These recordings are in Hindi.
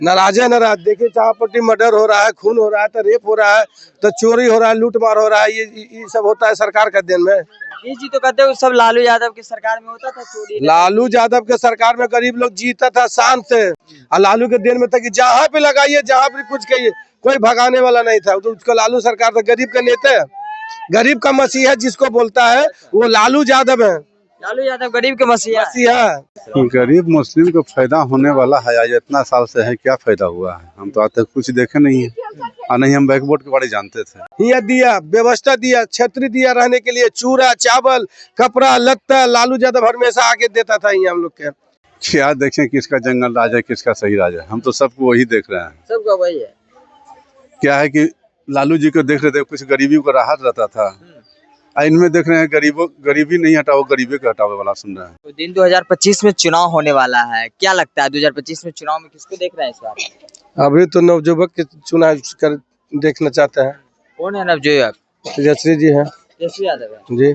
नाराज है नाराज। देखिए चाहपट्टी मर्डर हो रहा है, खून हो रहा है, तो रेप हो रहा है, तो चोरी हो रहा है, लूटमार हो रहा है। ये सब होता है सरकार का देन में। ये जी तो कहते हैं सब लालू यादव की सरकार में होता था चोरी। लालू यादव के सरकार में गरीब लोग जीता था शान से, और लालू के देन में था कि जहाँ पे लगाइए, जहाँ पे कुछ कहिए, कोई भगाने वाला नहीं था। तो उसको लालू सरकार था, गरीब का नेता है, गरीब का मसीहा जिसको बोलता है वो लालू यादव है। लालू यादव गरीब के मसीहा गरीब मुस्लिम को फायदा होने वाला है। आज इतना साल से है, क्या फायदा हुआ है? हम तो आज तक कुछ देखे नहीं है, और नहीं हम बैकबोर्ड के बारे में जानते थे। यहाँ दिया, व्यवस्था दिया, छतरी दिया रहने के लिए, चूरा चावल कपड़ा लत्ता, लालू यादव हमेशा आके देता था यहाँ हम लोग के। क्या देखें किसका जंगल राज है, किसका सही राज है? हम तो सबको वही देख रहे हैं। सबका वही है। क्या है कि लालू जी को देख रहे थे, कुछ गरीबी को राहत रहता था, इनमें देख रहे हैं गरीबी नहीं हटाओ, गरीबी को हटाओ वाला सुन रहे हैं। तो दिन 2025 में चुनाव होने वाला है, क्या लगता है 2025 में चुनाव में किसको देख रहे हैं इस बार? अभी तो नवजुवक के चुनाव कर देखना चाहते हैं। कौन है नवजुवक? तेजस्वी जी है। तेजस्वी यादव है जी।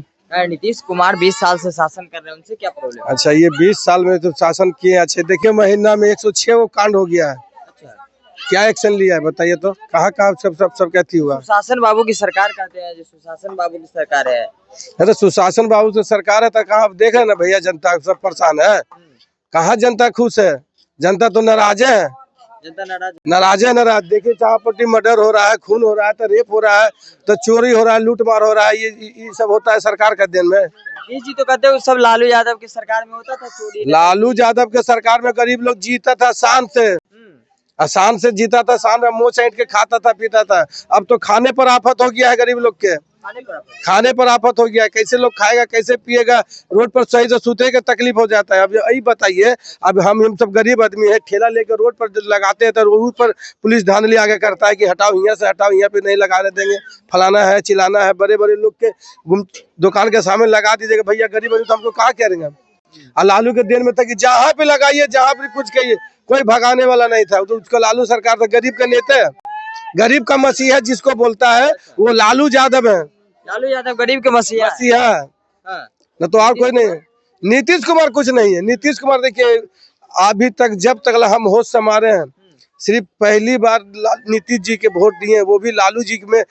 नीतीश कुमार 20 साल से शासन कर रहे हैं, उनसे क्या प्रॉब्लम? अच्छा, ये 20 साल में तो शासन किए अच्छे। देखिए महीना में 106 वो कांड हो गया है। क्या एक्शन लिया है बताइए तो? कहाँ सब कहती हुआ? सुशासन बाबू की सरकार कहते हैं, जो सुशासन बाबू की सरकार है। अरे सुशासन बाबू से सरकार है तो कहाँ देख रहे ना भैया, जनता सब परेशान है। कहाँ जनता खुश है? जनता तो नाराज है। जनता नाराज है नाराज। देखिए चाहपट्टी मर्डर हो रहा है, खून हो रहा है, तो रेप हो रहा है, तो चोरी हो रहा है, लूटमार हो रहा है। ये सब होता है सरकार का देन में। ये जी तो कहते हैं सब लालू यादव की सरकार में होता था चोरी। लालू यादव के सरकार में गरीब लोग जीता था शान से, आसान से जीता था, शान में मुँह चाट के खाता था, पीता था। अब तो खाने पर आफत हो गया है गरीब लोग के। खाने पर आफत हो गया है। कैसे लोग खाएगा, कैसे पिएगा? रोड पर सही से सूते का तकलीफ हो जाता है। अब यही बताइए, अब हम सब गरीब आदमी है, ठेला लेकर रोड पर लगाते हैं तो रोड पर पुलिस धांधली आगे करता है कि हटाओ, यहाँ से हटाओ, यहाँ पे नहीं लगाने देंगे, फलाना है चिलाना है। बड़े बड़े लोग के दुकान के सामने लगा दीजिएगा। भैया गरीब आदमी तो हमको कहाँ करेंगे? और लालू के देन में था कि जहाँ पे लगाइए, जहाँ पे कुछ कहिए, कोई भगाने वाला नहीं था। तो उसको लालू सरकार था, गरीब का नेता है, गरीब का मसीहा जिसको बोलता है वो लालू यादव है। लालू यादव गरीब के मसीहा न तो और कोई नहीं है। नीतीश कुमार कुछ नहीं है। नीतीश कुमार देखिए अभी तक, जब तक हम होश संभाले हैं, सिर्फ पहली बार नीतीश जी के वोट दिए, वो भी लालू जी में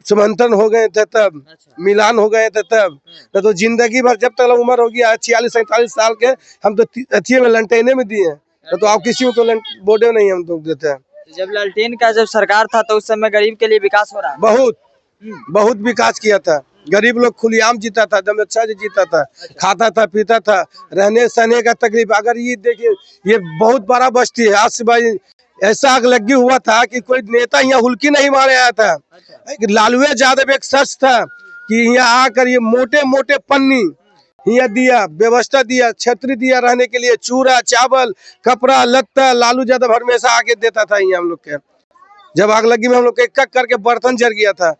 समंथन हो गए थे तब, मिलान हो गए थे तब। न तो जिंदगी भर जब तक उम्र हो गया 46-47 साल के, हम तो अथिये में लंटेने में दिए हैं। तो आप किसी को तो बोर्डे नहीं हम तो देते हैं। जब लालटेन का जब सरकार था तो उस समय गरीब के लिए विकास हो रहा है। बहुत विकास किया था। गरीब लोग खुलेआम जीता था, दम अच्छा से जीता था, खाता था, पीता था, रहने सहने का तकलीफ। अगर ये देखिए, ये बहुत बड़ा बस्ती है। आज सुबह ऐसा आग लगी हुआ था कि कोई नेता यहाँ हुल्की नहीं मारे आया था। लालू यादव एक शख्स था कि यहाँ आकर ये मोटे मोटे पन्नी यहाँ दिया, व्यवस्था दिया, छतरी दिया रहने के लिए, चूरा चावल कपड़ा लत्ता, लालू यादव हमेशा आके देता था यहाँ हम लोग के। जब आग लगी में हम लोग के एक करके बर्तन जल गया था,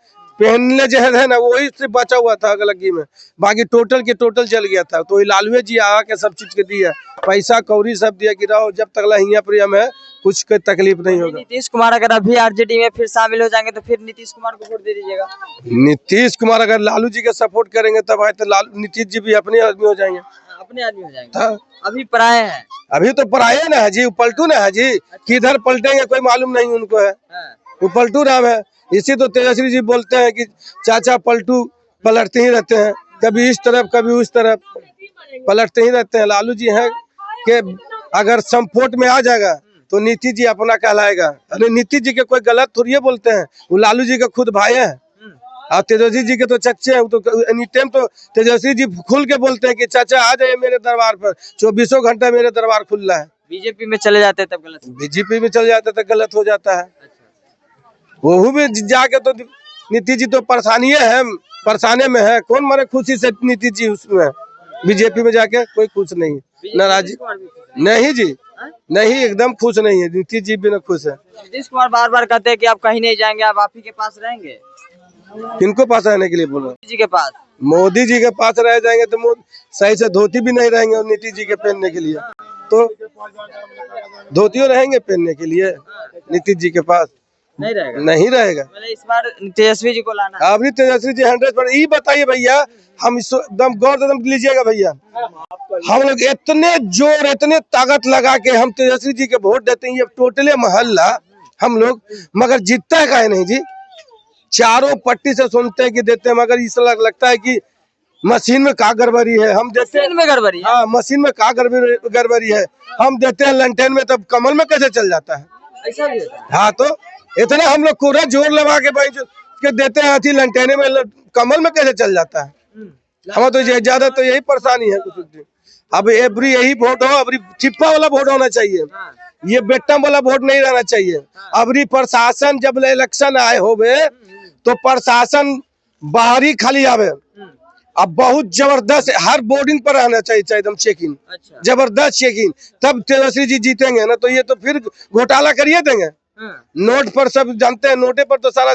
पहनने जो है ना वही से बचा हुआ था आग लगी में, बाकी टोटल के टोटल जल गया था। तो लालू जी आके सब चीज के दिया, पैसा कौड़ी सब दिया कि रहो जब तक यहाँ पर हमें कुछ कोई तकलीफ नहीं होगा। नीतीश कुमार अगर अभी आरजेडी में फिर शामिल हो जाएंगे तो फिर नीतीश कुमार को वोट दे दीजिएगा? नीतीश कुमार अगर लालू जी का सपोर्ट करेंगे तब आए तो नीतीश जी भी अपने आदमी हो जाएंगे। अपने आदमी हो जाएंगे। अभी पराये हैं। अभी तो पराये ना है जी, पलटू ना है जी। किधर पलटेंगे कोई मालूम नहीं उनको है। वो पलटू नाम है। इसी तो तेजस्वी जी बोलते हैं कि चाचा पलटू पलटते ही रहते हैं, कभी इस तरफ कभी उस तरफ पलटते ही रहते हैं। लालू जी हैं कि अगर संपोर्ट में आ जाएगा तो नीतीश जी अपना कहलाएगा। अरे नीतीश जी के कोई गलत थोड़ी बोलते हैं, वो लालू जी का खुद भाई है। और तेजस्वी जी के तो चच्चे हैं। तो एनी टाइम तो तेजस्वी जी खुल के बोलते हैं कि चाचा आ जाइए मेरे दरबार पर, 24 घंटा मेरे दरबार खुला है। बीजेपी में चले जाते तब गलत, बीजेपी में चले जाते तो गलत हो जाता है। वो भी जाके तो नीतीश जी तो परेशानी है, परेशानी में है। कौन मरे खुशी से नीतीश जी उसमें बीजेपी में जाके? कोई खुश नहीं, नाराज नहीं जी, नहीं एकदम खुश नहीं है। नीतीश जी भी ना खुश है। नीतीश कुमार बार बार कहते हैं कि आप कहीं नहीं जाएंगे, आप ही के पास रहेंगे। किनको पास रहने के लिए बोल रहे? मोदी जी के पास। मोदी जी के पास रह जाएंगे तो सही से धोती भी नहीं रहेंगे और नीतीश जी के पहनने के लिए, तो धोतियों रहेंगे पहनने के लिए नीतीश जी के पास। नहीं रहेगा। नहीं रहेगा। मतलब इस बार तेजस्वी जी को लाना है। अभी तेजस्वी जी 100%। ये बताइए भैया, हम एकदम गौर एकदम लीजिएगा भैया, हम लोग इतने जोर इतने ताकत लगा के हम तेजस्वी जी के वोट देते हैं, ये टोटले मोहल्ला हम लोग, मगर जीतता है काहे नहीं जी। चारों पट्टी से सुनते हैं कि देते हैं, मगर इस लगता है कि मशीन में का गड़बड़ी है। हम देते हैं मशीन में गड़बड़ी है। हाँ, मशीन में का गड़बड़ी है। हम देते हैं लंटेन में, तब कमल में कैसे चल जाता है। ऐसा भी होता है। हाँ, तो इतना हम लोग पूरा जोर लगा के भाई के देते हैं अथी लंटेने में, कमल में कैसे चल जाता है। हमें तो ज्यादा तो यही परेशानी है। अब एवरी यही वोट हो, अबरी चिप्पा वाला वोट होना चाहिए, ये बेटम वाला वोट नहीं रहना चाहिए। अबरी प्रशासन जब इलेक्शन आए होवे तो प्रशासन बाहरी खाली आवे, अब बहुत जबरदस्त हर बोर्डिंग पर रहना चाहिए एकदम चेकिंग। अच्छा। जबरदस्त चेकिंग, तब तेजस्वी जी जीतेंगे ना। तो ये तो फिर घोटाला करिए देंगे। नोट पर सब जानते हैं, नोटे पर तो सारा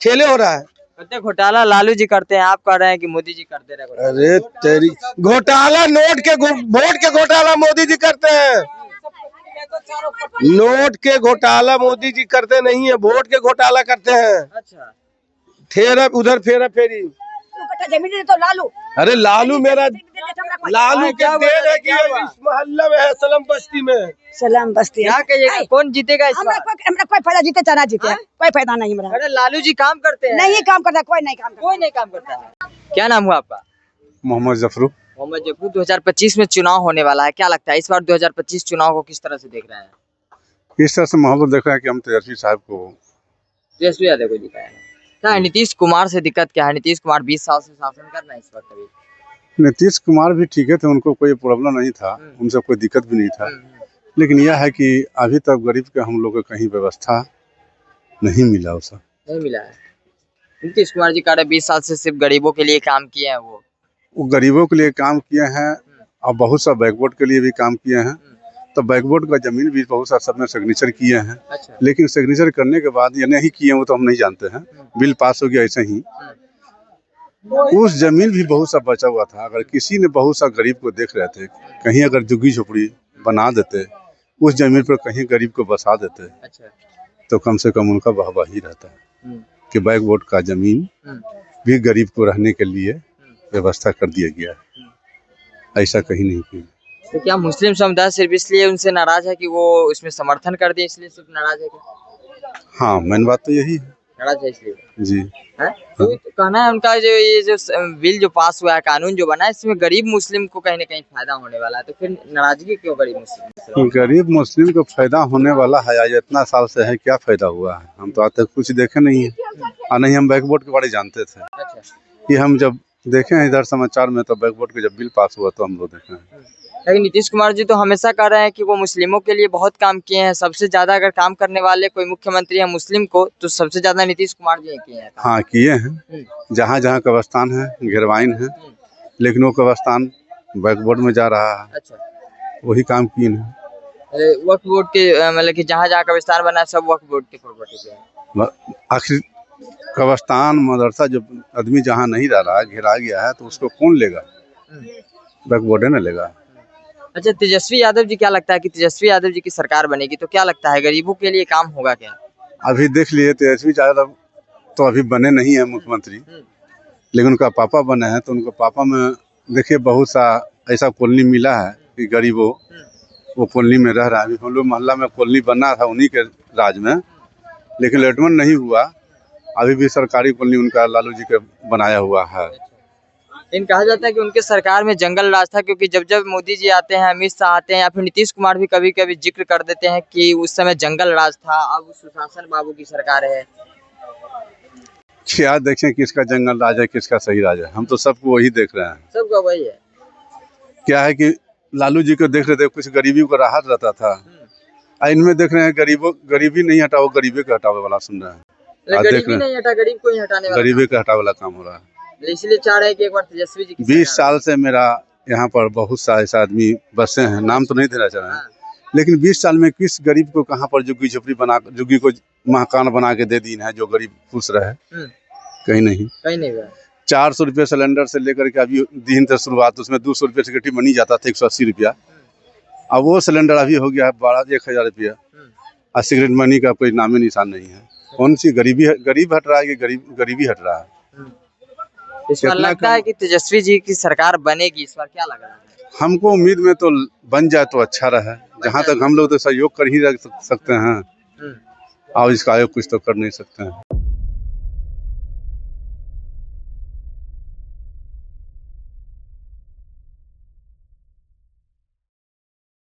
खेले हो रहा है। कहते घोटाला लालू जी करते हैं, आप कह रहे हैं कि मोदी जी करते रहे घोटाला। अरे तेरी घोटाला वोट के घोटाला मोदी जी करते हैं। नोट के घोटाला मोदी जी करते नहीं है, वोट के घोटाला करते हैं। अच्छा। फेरा उधर फेरा फेरी। जमीन तो लालू, अरे लालू मेरा लालू के क्या देन है कि हुआ? इस मोहल्ला में है, सलम बस्ती में। सलाम बस्ती क्या कहिएगा, कौन जीतेगा इस हमरा बार? कोई फायदा, जीते चाहे ना जीते कोई फायदा नहीं हमरा। अरे लालू जी काम करते हैं। नहीं काम करता, कोई नहीं काम करता। कोई नहीं काम करता है। क्या नाम हुआ आपका? मोहम्मद जफरू। मोहम्मद जफरू। 2025 में चुनाव होने वाला है, क्या लगता है इस बार 2025 चुनाव को किस तरह से देख रहे हैं? इस तरह से माहौल देख रहे हैं कि हम तेजस्वी साहब को तेजस्वी यादव को जिताया है। क्या है नीतीश कुमार से दिक्कत क्या है? नीतीश कुमार 20 साल से शासन कर रहे हैं इस वक्त। अभी नीतीश कुमार भी ठीक है थे, उनको कोई प्रॉब्लम नहीं था, उनसे कोई दिक्कत भी नहीं था। लेकिन यह है कि अभी तक गरीब के हम लोग को कहीं व्यवस्था नहीं मिला, उसे नहीं मिला है। नीतीश कुमार जी कह रहे 20 साल से सिर्फ गरीबों के लिए काम किए हैं। वो गरीबों के लिए काम किए हैं और बहुत सा बैकवर्ड के लिए भी काम किए हैं। तो बैकवर्ड का जमीन भी बहुत सा सब में सिग्नेचर किए हैं। अच्छा। लेकिन सिग्नेचर करने के बाद या नहीं किए वो तो हम नहीं जानते हैं, बिल पास हो गया ऐसे ही। उस जमीन भी बहुत सा बचा हुआ था। अगर किसी ने बहुत सा गरीब को देख रहे थे, कहीं अगर झुग्गी झोपड़ी बना देते, उस जमीन पर कहीं गरीब को बसा देते, अच्छा। तो कम से कम उनका वाहवाही रहता कि बैकवर्ड का जमीन भी गरीब को रहने के लिए व्यवस्था कर दिया गया है। ऐसा कहीं नहीं किया। तो क्या मुस्लिम समुदाय सिर्फ इसलिए उनसे नाराज है कि वो उसमें समर्थन कर दिए, इसलिए सिर्फ नाराज है क्या? हाँ, मेन बात तो यही है। नाराज है इसलिए जी है? तो कहना है उनका जो ये जो बिल जो पास हुआ है, कानून जो बना है, इसमें गरीब मुस्लिम को कहीं ना कहीं फायदा होने वाला है। तो फिर नाराजगी क्यों गरीब मुस्लिम? गरीब मुस्लिम को फायदा होने वाला है, आज इतना साल से है, क्या फायदा हुआ है? हम तो आज तक कुछ देखे नहीं है और नहीं हम बैकवर्ड के बारे में जानते थे। अच्छा। कि हम जब देखे हैं इधर समाचार में, तो बैकवर्ड के जब बिल पास हुआ तो हम लोग देखे हैं। लेकिन नीतीश कुमार जी तो हमेशा कह रहे हैं कि वो मुस्लिमों के लिए बहुत काम किए हैं। सबसे ज्यादा अगर काम करने वाले कोई मुख्यमंत्री है मुस्लिम को, तो सबसे ज्यादा नीतीश कुमार जी किए हैं। हाँ, किए हैं। जहाँ जहाँ कब्रिस्तान है, घेरवाइन है, लेकिन वो कब्रिस्तान बैकवर्ड में जा रहा है। अच्छा। वही काम किए हैं। वक्फ बोर्ड के मतलब कि जहाँ जहाँ कब्रिस्तान बना है सब वक्फ बोर्ड के प्रॉपर्टी पे है। आखिर कब्रिस्तान मदरसा जो आदमी जहाँ नहीं रह रहा, घेरा गया है, तो उसको कौन लेगा? बैकवर्ड है ना लेगा। अच्छा, तेजस्वी यादव जी, क्या लगता है कि तेजस्वी यादव जी की सरकार बनेगी तो क्या लगता है गरीबों के लिए काम होगा क्या? अभी देख लिए तेजस्वी यादव तो अभी बने नहीं है मुख्यमंत्री, लेकिन उनका पापा बने हैं। तो उनका पापा में देखिए बहुत सा ऐसा कॉलोनी मिला है कि गरीबों वो कॉलोनी में रह रहा है। अभी हम लोग मोहल्ला में कॉलोनी बनना था उन्हीं के राज में, लेकिन लेटमेंट नहीं हुआ। अभी भी सरकारी कॉलोनी उनका लालू जी का बनाया हुआ है। इन कहा जाता है कि उनके सरकार में जंगल राज था, क्योंकि जब जब मोदी जी आते हैं, अमित शाह आते हैं, या फिर नीतीश कुमार भी कभी कभी जिक्र कर देते हैं कि उस समय जंगल राज था, अब सुशासन बाबू की सरकार है। क्या देखें किसका जंगल राज है, किसका सही राज है? हम तो सबको वही देख रहे हैं। सबका वही है। क्या है कि लालू जी को देख रहे थे, कुछ गरीबी को राहत रहता था। इनमें देख रहे हैं गरीबी नहीं हटाओ, गरीबी का हटावे वाला सुन रहे हैं। गरीबी नहीं हटा, गरीब को ही हटाने वाला, गरीबी का हटावे वाला काम हो रहा है। इसलिए चाह रहे हैं कि एक बार तेजस्वी जी की 20 साल से मेरा यहाँ पर बहुत सा ऐसा आदमी बसे हैं, नाम तो नहीं देना चाह रहे हैं, लेकिन 20 साल में किस गरीब को कहाँ पर झुग्गी झोपड़ी बना, झुग्गी को मकान बना के दे दी है जो गरीब खुश रहे? कहीं नहीं, कहीं नहीं हुआ। 400 रुपये सिलेंडर से लेकर के अभी दिन से शुरुआत, उसमें 200 रुपये सिगरेटी बनी जाता था, 180 रुपया। अब वो सिलेंडर अभी हो गया है 12,000 रुपया और सिगरेट मनी का कोई नाम निशान नहीं है। कौन सी गरीब हट रहा है कि गरीबी हट रहा है। इस बार कितना लगता है कि तेजस्वी जी की सरकार बनेगी, इस बार क्या लग रहा है? हमको उम्मीद में तो बन जाए तो अच्छा रहे। जहाँ तक हम लोग तो सहयोग कर ही रख सकते हैं, और इसका आगे कुछ तो कर नहीं सकते हैं।